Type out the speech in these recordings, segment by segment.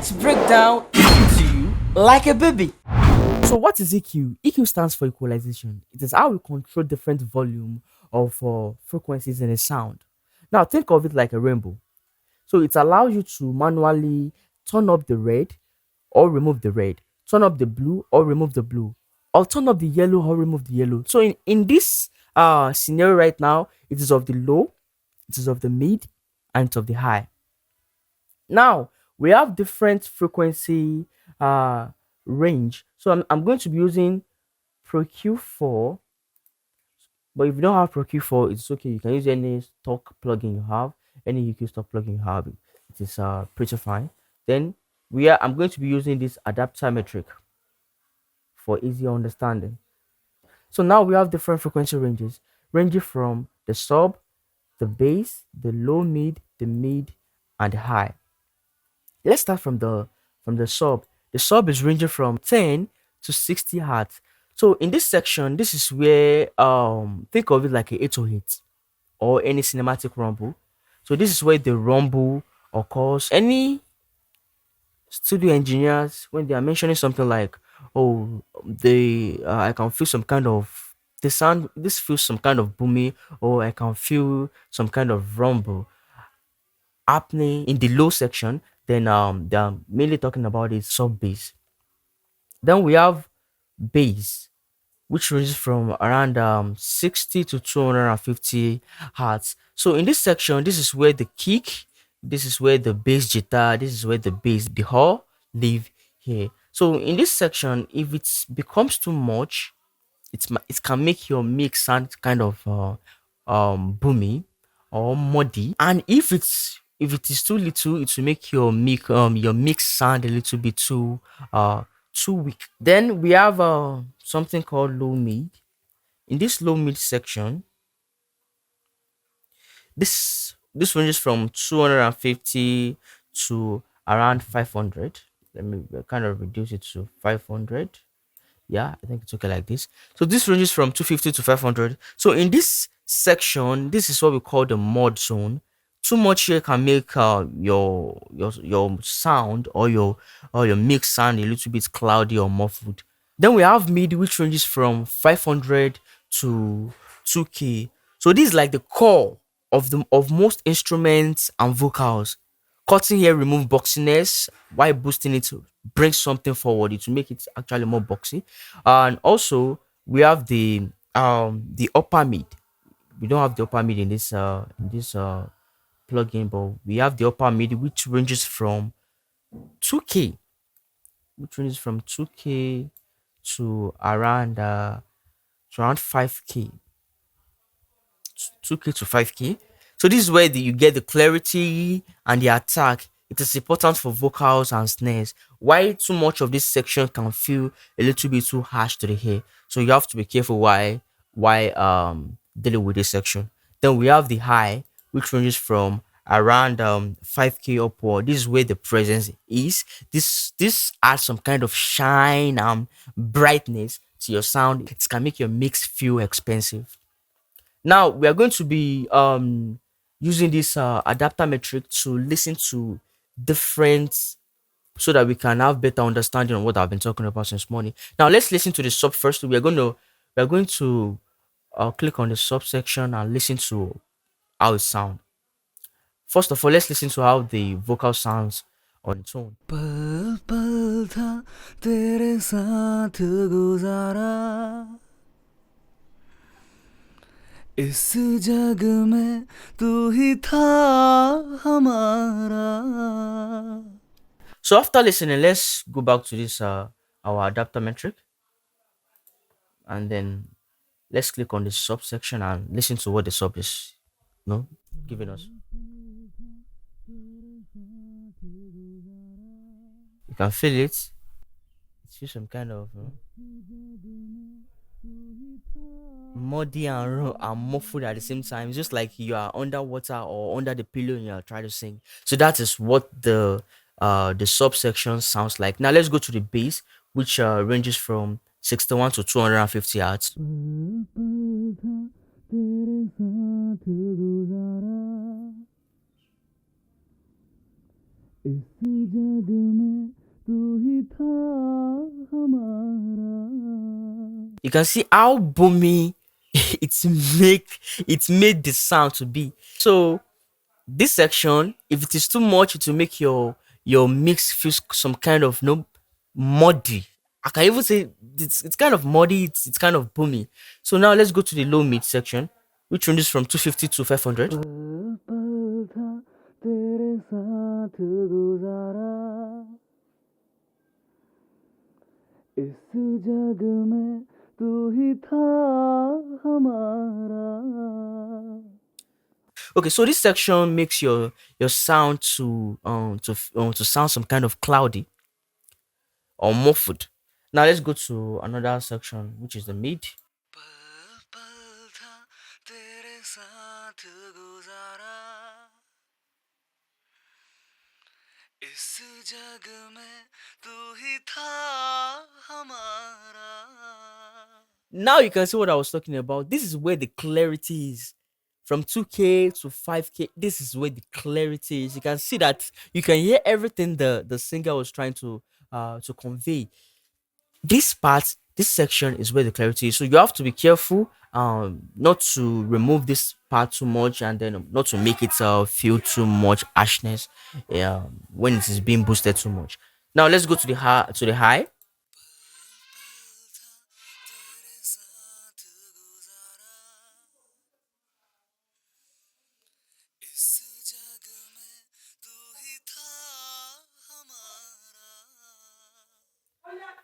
Let's break down EQ to you like a baby. So what is EQ? EQ stands for equalization. It is how we control different volume of frequencies in a sound. Now think of it like a rainbow. So it allows you to manually turn up the red or remove the red, turn up the blue or remove the blue, or turn up the yellow or remove the yellow. So in this scenario right now, it is of the low, it is of the mid, and it's of the high. Now we have different frequency uh range. So I'm going to be using Pro Q4, but if you don't have Pro Q4, it's okay. You can use any stock plugin you have, any UQ stock plugin you have. It is pretty fine. Then I'm going to be using this adapter metric for easier understanding. So now we have different frequency ranges, ranging from the sub, the bass, the low mid, the mid, and the high. Let's start from the sub. The sub is ranging from 10 to 60 hertz. So in this section, this is where think of it like a 808 or any cinematic rumble. So this is where the rumble occurs. Any studio engineers, when they are mentioning something like, oh, they I can feel some kind of the sound, this feels some kind of boomy, or I can feel some kind of rumble happening in the low section, then they're mainly talking about is sub bass. Then we have bass, which ranges from around 60 to 250 hertz. So in this section, this is where the kick, this is where the bass guitar, this is where the bass, the whole live here. So in this section, if it becomes too much, it can make your mix sound kind of boomy or muddy. And if it is too little, it will make your mix sound a little bit too weak. Then we have something called low mid. In this low mid section, this ranges from 250 to around 500. Let me kind of reduce it to 500. Yeah, I think it's okay like this. So this ranges from 250 to 500. So in this section, this is what we call the mod zone. Too much here can make your sound or your mix sound a little bit cloudy or muffled. Then we have mid, which ranges from 500 to 2K. So this is like the core of most instruments and vocals. Cutting here remove boxiness while boosting it to bring something forward. It will make it actually more boxy. And also we have the upper mid. We don't have the upper mid in this plugin, but we have the upper mid which ranges from 2K, which ranges from 2K to around 5K. 2K to 5K. So this is where you get the clarity and the attack. It is important for vocals and snares. Why too much of this section can feel a little bit too harsh to the ear. So you have to be careful why dealing with this section. Then we have the high, which ranges from around 5K upward. This is where the presence is. This adds some kind of shine and brightness to your sound. It can make your mix feel expensive. Now we are going to be using this adapter metric to listen to different so that we can have better understanding on what I've been talking about since morning. Now let's listen to the sub first. We are going to click on the subsection and listen to how it sounds. First of all, let's listen to how the vocal sounds on its own. पल पल था तेरे साथ गुजारा इस जग में तू ही था हमारा. So after listening, let's go back to this our adapter metric, and then let's click on the subsection and listen to what the sub is, giving us. You can feel it. It feels some kind of muddy and muffled at the same time. It's just like you are underwater or under the pillow and you are trying to sing. So that is what the subsection sounds like. Now let's go to the bass, which ranges from 61 to 250 hertz. पल पल था तेरे साथ गुजारा इस जग में You can see how boomy it's make it made the sound to be. So this section, if it is too much, it will make your mix feel some kind of no muddy. I can even say it's kind of muddy, it's kind of boomy. So now let's go to the low mid section, which ranges from 250 to 500. पल पल था तेरे साथ गुजारा इस जग में तू ही था हमारा Okay, so this section makes your sound to sound some kind of cloudy or muffled. Now let's go to another section, which is the mid. पल पल था तेरे साथ गुजारा इस जग में तू ही था हमारा Now you can see what I was talking about. This is where the clarity is. From 2K to 5K, this is where the clarity is. You can see that you can hear everything the singer was trying to convey. This part, this section is where the clarity is. So you have to be careful not to remove this part too much and then not to make it feel too much harshness when it is being boosted too much. Now let's go to the high. तेरे साथ गुजारा इस जग में तू ही था हमारा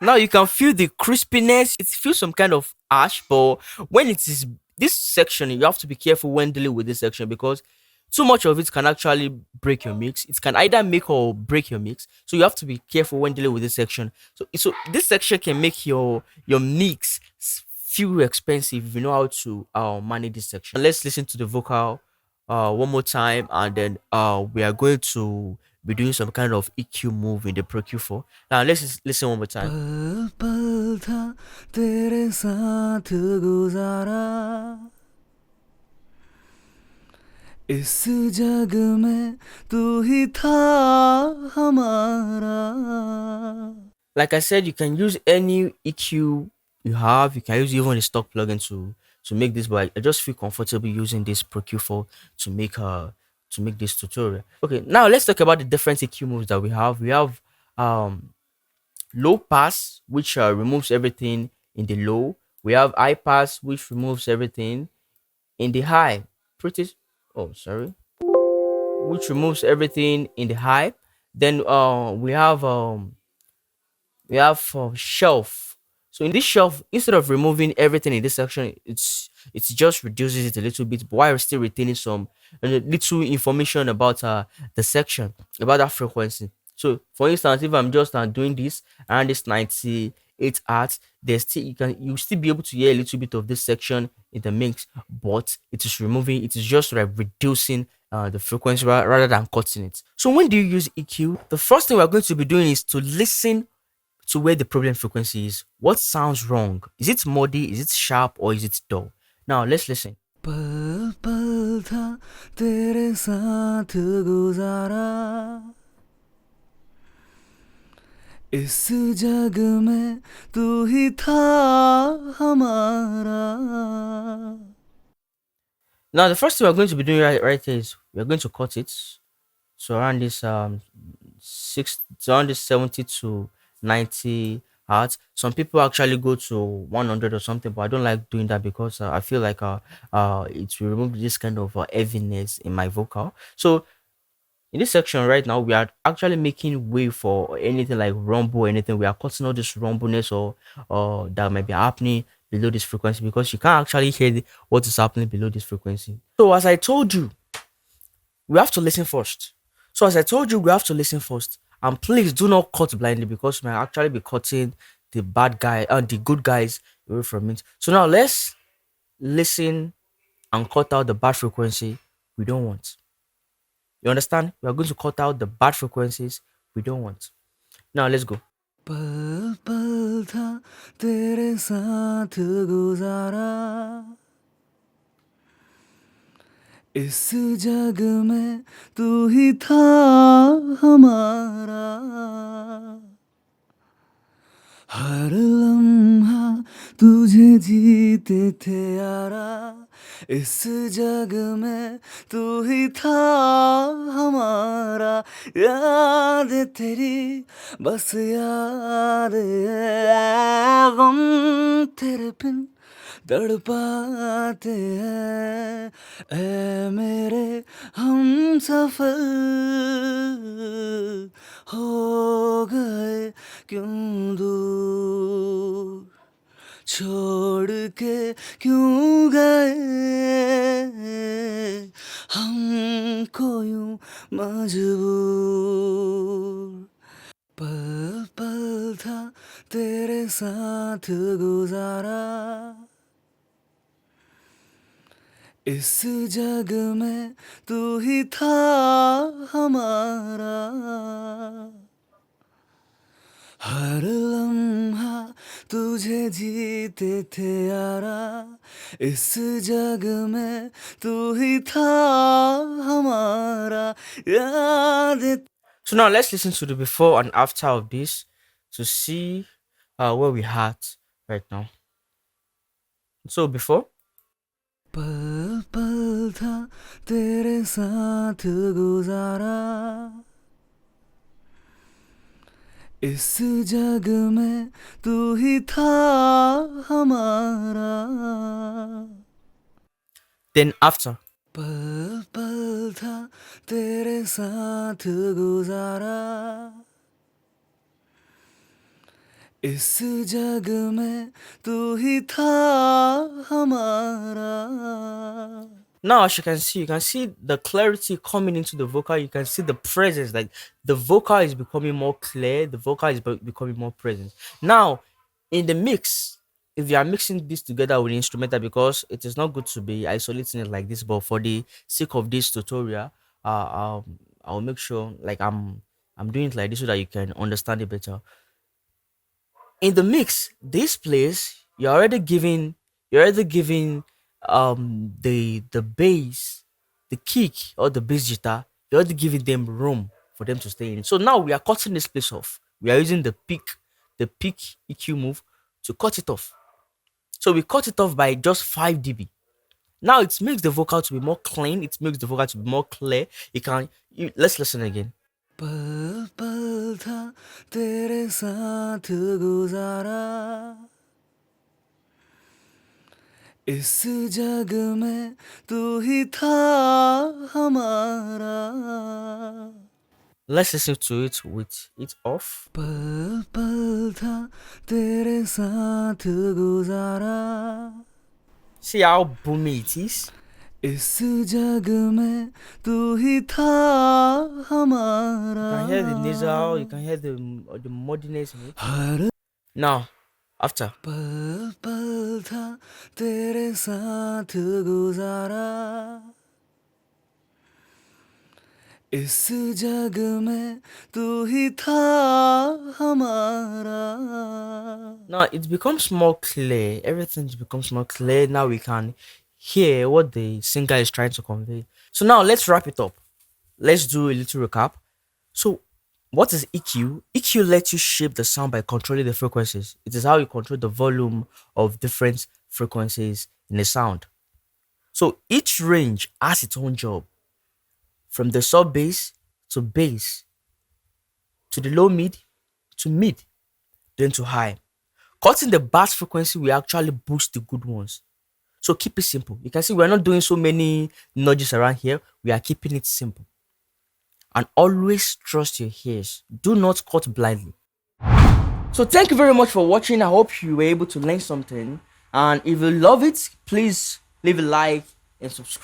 Now you can feel the crispiness. It feels some kind of ash, but when it is this section, you have to be careful when dealing with this section because too much of it can actually break your mix. It can either make or break your mix. So you have to be careful when dealing with this section. So this section can make your mix feel expensive if you know how to manage this section. Let's listen to the vocal one more time, and then we are going to be doing some kind of EQ move in the Pro Q4. Now let's just listen one more time. पल पल था तेरे साथ गुजारा इस जग में तू ही था हमारा Like I said, you can use any EQ you have. You can use even a stock plugin to make this, but I just feel comfortable using this Pro Q4 to make this tutorial. Okay, now let's talk about the different EQ moves that we have. We have low pass, which removes everything in the low. We have high pass, which removes everything in the high. Pretty, oh sorry, which removes everything in the high. Then we have shelf. So in this shelf, instead of removing everything in this section, it just reduces it a little bit, but while still retaining some little information about the section, about that frequency. So for instance, if I'm just doing this around this 98 hertz, there's still you still be able to hear a little bit of this section in the mix, but it is removing, it is just like reducing the frequency rather than cutting it. So when do you use EQ? The first thing we're going to be doing is to listen to where the problem frequency is. What sounds wrong? Is it muddy? Is it sharp? Or is it dull? Now let's listen. पल पल था तेरे साथ गुजारा इस जग में तू ही था हमारा Now the first thing we're going to be doing right here is we're going to cut it. So around this around this 70 to 90 hertz. Some people actually go to 100 or something, but I don't like doing that because I feel like it will remove this kind of heaviness in my vocal. So in this section right now, we are actually making way for anything like rumble, anything. We are cutting all this rumbleness or that might be happening below this frequency because you can't actually hear what is happening below this frequency. So as I told you, we have to listen first. So as I told you, we have to listen first. And please do not cut blindly because we might actually be cutting the bad guy and the good guys away from it. So now let's listen and cut out the bad frequency we don't want. You understand? We are going to cut out the bad frequencies we don't want. Now let's go. पल पल था तेरे साथ गुजारा इस जग में तू ही था हमारा हर लम्हा तुझे जीते थे यारा, इस जग में तू ही था हमारा। याद है तेरी बस याद है, गम तेरे बिन तड़पाते हैं। ऐ मेरे हम सफर हो गए क्यों दूर, छोड़ के क्यों गए हमको यूं मजबूर। पल पल था तेरे साथ गुजारा, इस जग में तू ही था हमारा। हर लम्हा तुझे जीते थे यारा, इस जग में तू ही था हमारा। याद है। So now let's listen to the before and after of this to see where we at right now. So before, पल पल था तेरे साथ गुजारा, इस जग में तू ही था हमारा। then after. पल पल था तेरे साथ गुजारा, इस जग में तू ही था हमारा। Now, as you can see the clarity coming into the vocal. You can see the presence, like the vocal is becoming more clear, the vocal is becoming more present. Now, in the mix, if you are mixing this together with instrumental, because it is not good to be isolating it like this, but for the sake of this tutorial, I'll make sure like I'm doing it like this so that you can understand it better. In the mix, this place you're already giving the bass, the kick or the bass guitar, you're already giving them room for them to stay in. So now we are cutting this place off. We are using the peak EQ move to cut it off. So we cut it off by just 5 dB. Now it makes the vocal to be more clean, it makes the vocal to be more clear. Let's listen again. पल पल था तेरे साथ गुजारा, इस जग में तू ही था हमारा। Let's listen to it with it off. पल पल था तेरे साथ गुजारा, See how boomy it is. इस जग में तू ही था हमारा। You can hear the nasal, you can hear the muddiness in it. Her Now, after. पल पल था तेरे साथ गुजारा, इस जग में तू ही था हमारा। Now it becomes more clear. Everything becomes more clear. Now we can hear what the singer is trying to convey. So now let's wrap it up. Let's do a little recap. So, what is EQ? EQ lets you shape the sound by controlling the frequencies. It is how you control the volume of different frequencies in a sound. So each range has its own job. From the sub bass to bass, to the low mid to mid, then to high. Cutting the bass frequency will actually boost the good ones. So keep it simple. You can see we're not doing so many nudges around here. We are keeping it simple. And always trust your ears. Do not cut blindly. So thank you very much for watching. I hope you were able to learn something. And if you love it, please leave a like and subscribe.